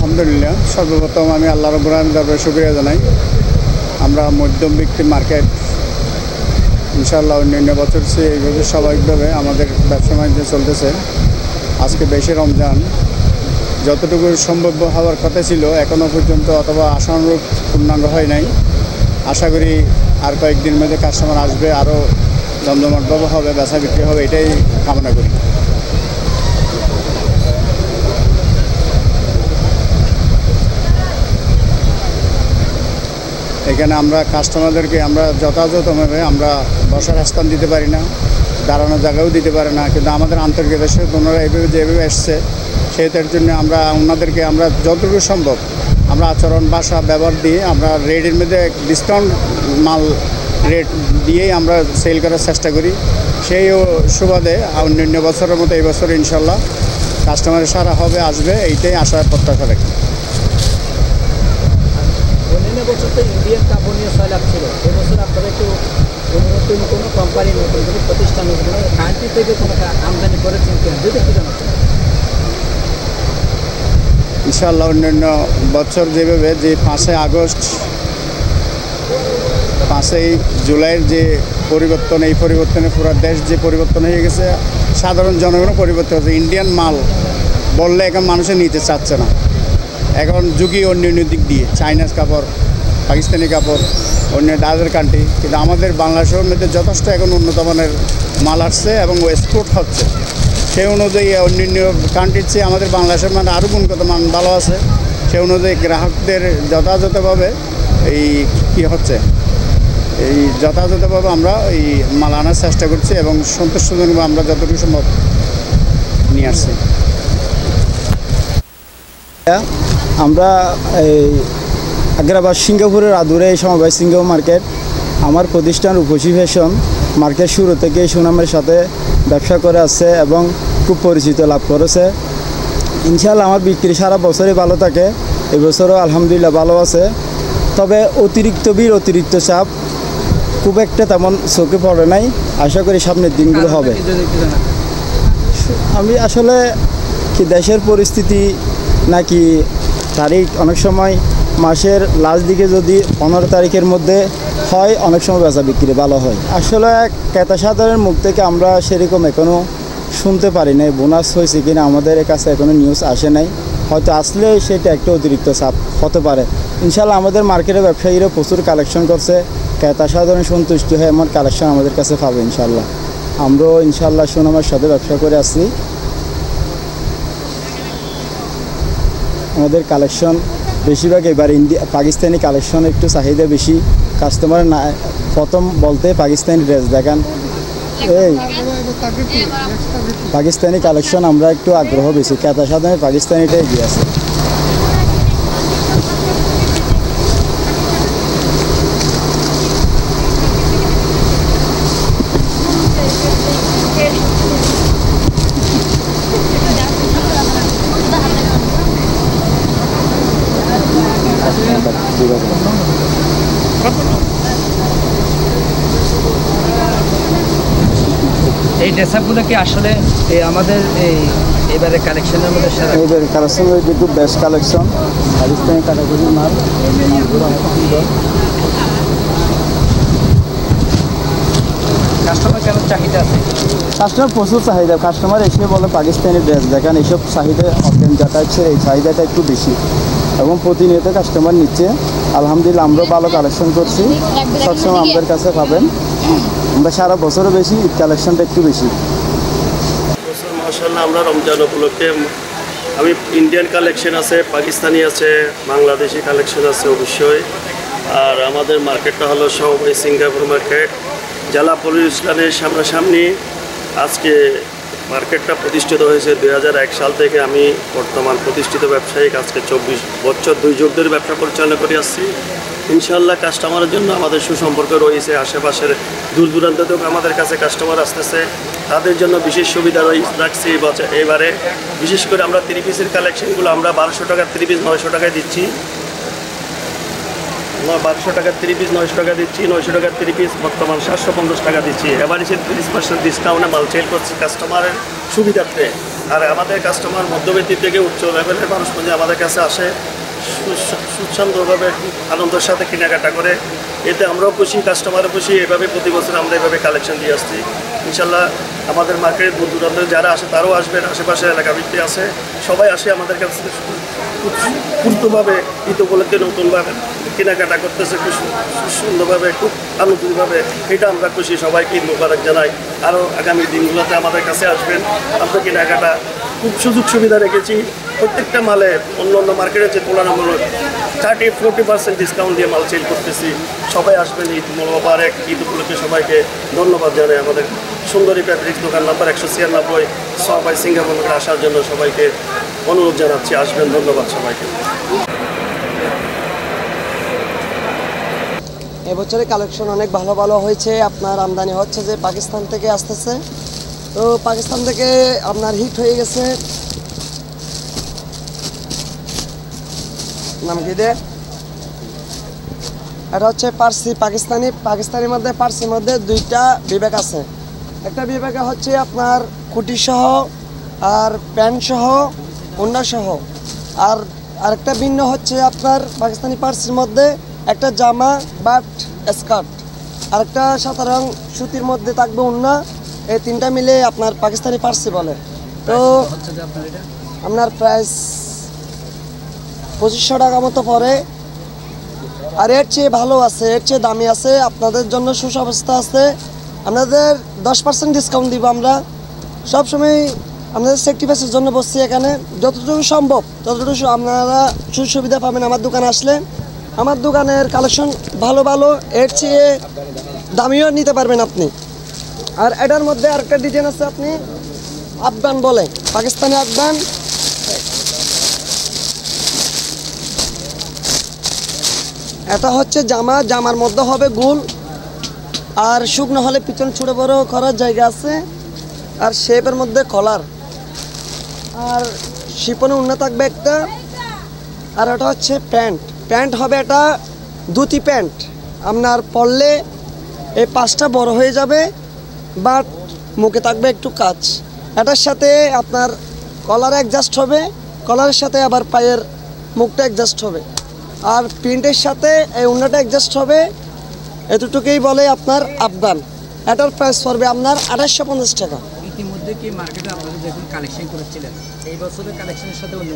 আলহামদুলিল্লাহ, সর্বপ্রথম আমি আল্লাহ রাব্বুল আলামিনের দরবারে শুকরিয়া জানাই। আমরা মধ্যবিত্ত মার্কেট ইনশাআল্লাহ অন্যান্য বছর চেয়ে এইভাবে স্বাভাবিকভাবে আমাদের ব্যবসা বাণিজ্য চলতেছে। আজকে বেশি রমজান, যতটুকু সম্ভব হওয়ার কথা ছিল এখনও পর্যন্ত অথবা আশানুরূপ পূর্ণাঙ্গ হয় নাই। আশা করি আর কয়েকদিনের মধ্যে কাস্টমার আসবে, আরও জমজমাটভাবে হবে, বেচা বিক্রি হবে, এটাই কামনা করি। এখানে আমরা কাস্টমারদেরকে আমরা যথাযথভাবে আমরা বসার স্থান দিতে পারি না, দাঁড়ানোর জায়গাও দিতে পারে না, কিন্তু আমাদের আন্তরিকতার সাথে ওনারা এইভাবে যেভাবে এসছে সেটার জন্য আমরা ওনাদেরকে আমরা যতটুকু সম্ভব আমরা আচরণ ভাষা ব্যবহার দিয়ে আমরা রেটের মধ্যে ডিসকাউন্ট মাল রেট দিয়েই আমরা সেল করার চেষ্টা করি। সেই সুবাদে অন্যান্য বছরের মতো এই বছর ইনশাল্লাহ কাস্টমারের সারা হবে, আসবে, এইটাই আশার প্রত্যাশা রাখি। অন্যান্য বছর তো ইন্ডিয়ান কাপড় নিয়ে সয়লাভ ছিল, এবছর আপনারা একটু নতুন কোনো কোম্পানি, নতুন কোনো প্রতিষ্ঠান, কোনো কান্ট্রি থেকে কোনো আমদানি করেছেন কেন, যদি একটু জানাচ্ছেন। ইনশাআল্লাহ অন্যান্য বছর যেভাবে যে 5ই আগস্ট 5ই জুলাইয়ের যে পরিবর্তন, এই পরিবর্তনে পুরো দেশ যে পরিবর্তন হয়ে গেছে, সাধারণ জনগণও পরিবর্তন হচ্ছে। ইন্ডিয়ান মাল বললে এখন মানুষে নিতে চাচ্ছে না। এখন যুগই অন্যান্য দিক দিয়ে চাইনিজ কাপড়, পাকিস্তানি কাপড়, অন্য আদার কান্ট্রি, কিন্তু আমাদের বাংলাদেশের মধ্যে যথেষ্ট এখন উন্নত মানের মাল আসছে এবং এক্সপোর্ট হচ্ছে। সেই অনুযায়ী অন্যান্য কান্ট্রির চেয়ে আমাদের বাংলাদেশের মানে আরও গুণগত মান ভালো আছে। সেই অনুযায়ী গ্রাহকদের যথাযথভাবে এই কী হচ্ছে, এই যথাযথভাবে আমরা এই মাল আনার চেষ্টা করছি এবং সন্তুষ্টজনক আমরা যতটুকু সম্ভব নিয়ে আসছি। আমরা এই আগ্রাবাদ সিঙ্গাপুরের আদুরে এই সমবায় সিঙ্গাপুর মার্কেট, আমার প্রতিষ্ঠান রূপসী ফ্যাশন মার্কেট শুরু থেকে সুনামের সাথে ব্যবসা করে আসছে এবং খুব পরিচিত লাভ করেছে। ইনশাআল্লাহ আমার বিক্রি সারা বছরই ভালো থাকে, এবছরও আলহামদুলিল্লাহ ভালো আছে। তবে অতিরিক্ত ভিড়, অতিরিক্ত চাপ খুব একটা তেমন চোখে পড়ে নাই। আশা করি সামনের দিনগুলো হবে। আমি আসলে কি দেশের পরিস্থিতি নাকি তারিখ, অনেক সময় মাসের লাস্ট দিকে যদি 15 তারিখের মধ্যে হয়, অনেক সময় বেচা বিক্রি ভালো হয়। আসলে ক্রেতা সাধারণের মুখ থেকে আমরা সেরকম এখনও শুনতে পারি নাই বোনাস হয়েছে কিনা, আমাদের কাছে এখনও নিউজ আসে নাই। হয়তো আসলে সেটা একটা অতিরিক্ত চাপ হতে পারে। ইনশাআল্লাহ আমাদের মার্কেটের ব্যবসায়ীরা প্রচুর কালেকশন করছে, ক্রেতা সাধারণ সন্তুষ্টি হয় এমন কালেকশন আমাদের কাছে পাবে ইনশাআল্লাহ। আমরাও ইনশাআল্লাহ সুনামের সাথে ব্যবসা করে আসছি। আমাদের কালেকশন বেশিরভাগ এবার পাকিস্তানি কালেকশন একটু চাহিদা বেশি। কাস্টমার না প্রথম বলতে পাকিস্তানি ড্রেস দেখান, এই পাকিস্তানি কালেকশন আমরা একটু আগ্রহ বেশি, ক্রেতা সাধারণে পাকিস্তানিটাই এগিয়ে আছে। এই ড্রেসআপগুলো কি আসলে আমাদের এবারে কালেকশনের মধ্যে এবারে কালেকশন একটু বেস্ট কালেকশন, পাকিস্তানি ক্যাটাগরির মাল। কাস্টমার কেমন চাহিদা আছে? কাস্টমার প্রচুর চাহিদা। কাস্টমার এসে বলে পাকিস্তানি ড্রেস দেখান, এইসব চাহিদা অর্থেন যেটা হচ্ছে এই চাহিদাটা একটু বেশি এবং প্রতিনিয়ত কাস্টমার নিচ্ছে। আলহামদুলিল্লাহ আমরাও ভালো কালেকশন করছি, সবসময় আমাদের কাছে পাবেন। আমরা সারা বছরও বেশি, ঈদ কালেকশনটা একটু বেশি। মাশাআল্লাহ আমরা রমজান উপলক্ষে আমি ইন্ডিয়ান কালেকশন আছে, পাকিস্তানি আছে, বাংলাদেশি কালেকশন আছে অবশ্যই। আর আমাদের মার্কেটটা হলো সমবায় সিঙ্গাপুর মার্কেট, জেলা পুলিশ লাইনের সামনাসামনি। আজকে মার্কেটটা প্রতিষ্ঠিত হয়েছে 2001 সাল থেকে। আমি বর্তমান প্রতিষ্ঠিত ব্যবসায়িক, আজকে 24 বছর 2 যুগ ধরে ব্যবসা পরিচালনা করে আসছি। ইনশাআল্লাহ কাস্টমারের জন্য আমাদের সুসম্পর্ক রয়েছে। আশেপাশের দূর দূরান্ত থেকে আমাদের কাছে কাস্টমার আসতেছে, তাদের জন্য বিশেষ সুবিধা রাখছি এবারে। বিশেষ করে আমরা 3 পিসের কালেকশনগুলো আমরা 1200 টাকা 3 পিস 900 টাকায় দিচ্ছি। 1200 টাকার 3 পিস 900 টাকা দিচ্ছি, 900 টাকার 3 পিস বর্তমান 750 টাকা দিচ্ছি। এভারেজে 30% ডিসকাউন্টে মাল সেল করছি কাস্টমারের সুবিধার্থে। আর আমাদের কাস্টমার মধ্যবিত্ত থেকে উচ্চ লেভেলের মানুষ মানে আমাদের কাছে আসে, সুস্বাদুভাবে আনন্দের সাথে কেনাকাটা করে। এতে আমরাও খুশি, কাস্টমারও খুশি। এভাবে প্রতি বছর আমরা এভাবে কালেকশন দিয়ে আসছি। ইনশাল্লাহ আমাদের মার্কেটের দূর দূরান্তে যারা আসে তারাও আসবেন, আশেপাশে এলাকা ভিত্তি আছে, সবাই আসে আমাদের কাছে খুব দ্রুতভাবে ঈদ উপলক্ষে নতুনভাবে কেনাকাটা করতেছে, খুব সুন্দরভাবে, খুব আনন্দভাবে। এটা আমরা খুশি, সবাইকে ঈদ মোবারক জানাই। আরও আগামী দিনগুলোতে আমাদের কাছে আসবেন, আমরা কেনাকাটা খুব সুযোগ সুবিধা রেখেছি। প্রত্যেকটা মালে অন্য অন্য মার্কেটের যে তুলনামূলক 30-40% ডিসকাউন্ট দিয়ে মাল সেল করতেছি। সবাই আসবেন, ঈদ মোবারক। ঈদ উপলক্ষে সবাইকে ধন্যবাদ জানাই। আমাদের সুন্দরী ফ্যাব্রিক্স দোকান নাম্বার 196 সবাই সিঙ্গাপুর মার্কেটে আসার জন্য সবাইকে অনুরোধ জানাচ্ছি, আসবেন। ধন্যবাদ সবাইকে। এবছরে কালেকশন অনেক ভালো ভালো হয়েছে। আপনার আমদানি হচ্ছে যে পাকিস্তান থেকে আসতেছে, তো পাকিস্তান থেকে আপনার হিট হয়ে গেছে। নাম কি দে, এটা হচ্ছে পার্সি পাকিস্তানির মধ্যে পার্সির মধ্যে দুইটা বিভাগ আছে। একটা বিভাগে হচ্ছে আপনার খুঁটি সহ আর প্যান্ট সহ ওড়না সহ, আর আরেকটা ভিন্ন হচ্ছে আপনার পাকিস্তানি পার্সির মধ্যে একটা জামা বাট স্কার্ট, আরেকটা সাধারণ সুতির মধ্যে থাকবে ওড়না। এই তিনটা মিলে আপনার পাকিস্তানি পার্সি বলে। তো আপনার প্রাইস 2500 টাকা মতো পড়ে। আর এর চেয়ে ভালো আছে, এর চেয়ে দামি আছে। আপনাদের জন্য সুব্যবস্থা আছে, আপনাদের 10% ডিসকাউন্ট দিব আমরা। সবসময় আপনাদের সেক্টিফাইসের জন্য বসছি এখানে, যতটুকু সম্ভব ততটুকু আপনারা সুবিধা পাবেন আমার দোকানে আসলে। আমার দোকানের কালেকশন ভালো ভালো, এর চেয়ে দামিও নিতে পারবেন আপনি। আর এটার মধ্যে আরেকটা ডিজাইন আছে, আপনি আফগান বলে, পাকিস্তানি আফগান। এটা হচ্ছে জামার মধ্যে হবে গোল, আর শুকনো হলে পিছন ছোট বড় করার জায়গা আছে, আর শেপের মধ্যে কলার, আর শিপনে উন্নত থাকবে একটা। আর এটা হচ্ছে প্যান্ট হবে, এটা ধুতি প্যান্ট। আপনার পরলে এই পাঁচটা বড় হয়ে যাবে, বাট মুখে থাকবে একটু কাজ। এটার সাথে আপনার কলার অ্যাডজাস্ট হবে, কলারের সাথে আবার পায়ের মুখটা অ্যাডজাস্ট হবে, আর প্রিন্টের সাথে এই উন্নাটা অ্যাডজাস্ট হবে। এতটুকুই বলে আপনার আফগান। এটার প্রাইস পড়বে আপনার 2850 টাকা। ইতিমধ্যে কি মার্কেটে আপনারা যখন কালেকশন করেছিলেন, এই বছরের কালেকশনের সাথে অন্য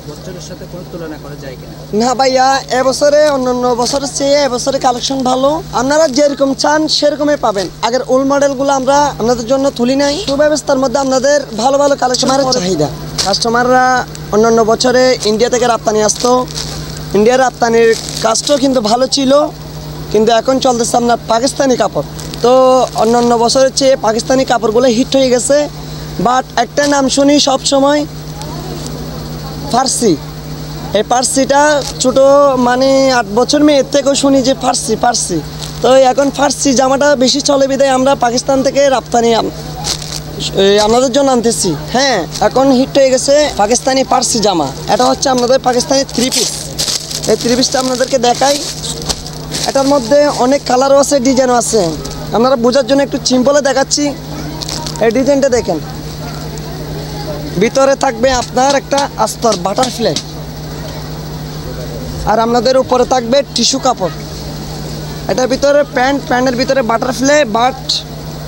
বছরের সাথে কোনো তুলনা করা যায় কিনা? না ভাইয়া, এবছরে অন্যান্য বছরের চেয়ে এবছরে কালেকশন ভালো। আপনারা যেরকম চান সেরকমই পাবেন। আগের ওল্ড মডেলগুলো আমরা আপনাদের জন্য তুলি নাই। সুব্যবস্থার মধ্যে আপনাদের ভালো ভালো কালেকশনের চাহিদা। কাস্টমাররা অন্যান্য বছরে ইন্ডিয়া থেকে রপ্তানি আসতো, ইন্ডিয়ার রপ্তানির কাজটাও কিন্তু ভালো ছিল, কিন্তু এখন চলতেছে আপনার পাকিস্তানি কাপড়। তো অন্যান্য বছরের চেয়ে পাকিস্তানি কাপড়গুলো হিট হয়ে গেছে। বাট একটা নাম শুনি সব সময়, ফার্সি। এই ফার্সিটা ছোটো মানে 8 বছর মেয়ের থেকেও শুনি যে ফার্সি। তো এখন ফার্সি জামাটা বেশি চলে বিধায় আমরা পাকিস্তান থেকে রপ্তানি আপনাদের জন্য আনতেছি। হ্যাঁ, এখন হিট হয়ে গেছে পাকিস্তানি ফার্সি জামা। এটা হচ্ছে আপনাদের পাকিস্তানি 3 পিস। এই 3 পিসটা আপনাদেরকে দেখাই। এটার মধ্যে অনেক কালারও আছে, ডিজাইনও আছে। আপনারা বোঝার জন্য একটু সিম্পলে দেখাচ্ছি। এই ডিজাইনটা দেখেন, ভিতরে থাকবে আপনার একটা আস্তর বাটারফ্লাই, আর আপনাদের উপরে থাকবে টিস্যু কাপড়। এটার ভিতরে প্যান্টের ভিতরে বাটারফ্লাই, বাট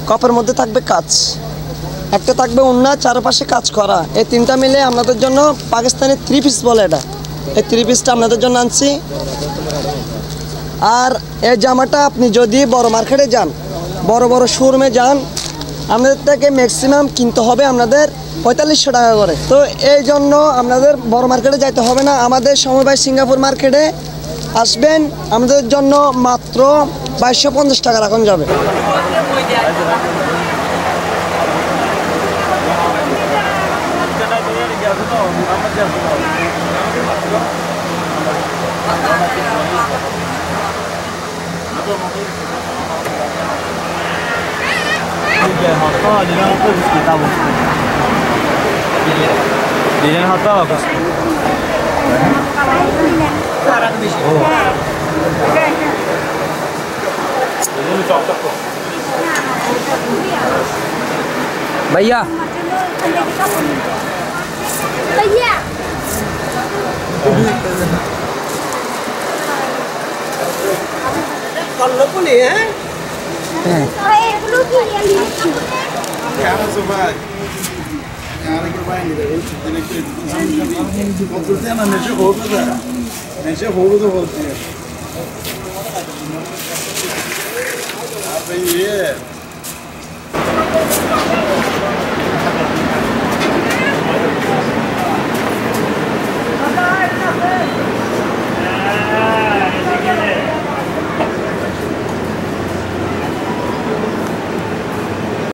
কাপড়ের মধ্যে থাকবে কাজ। একটা থাকবে ওড়না, চারপাশে কাজ করা। এই তিনটা মিলে আপনাদের জন্য পাকিস্তানি 3 পিস বলে এটা। এই 3 পিসটা আপনাদের জন্য আনছি। আর এই জামাটা আপনি যদি বড় মার্কেটে যান, বড় শোরুমে যান, আপনাদের থেকে ম্যাক্সিমাম কিনতে হবে আপনাদের 4500 টাকা করে। তো এই জন্য আপনাদের বড় মার্কেটে যাইতে হবে না, আমাদের সমবায় সিঙ্গাপুর মার্কেটে আসবেন। আমাদের জন্য মাত্র 2250 টাকা রাখুন যাবে। Dilin hata bak. भैया भैया এগুলো কি Apa ini?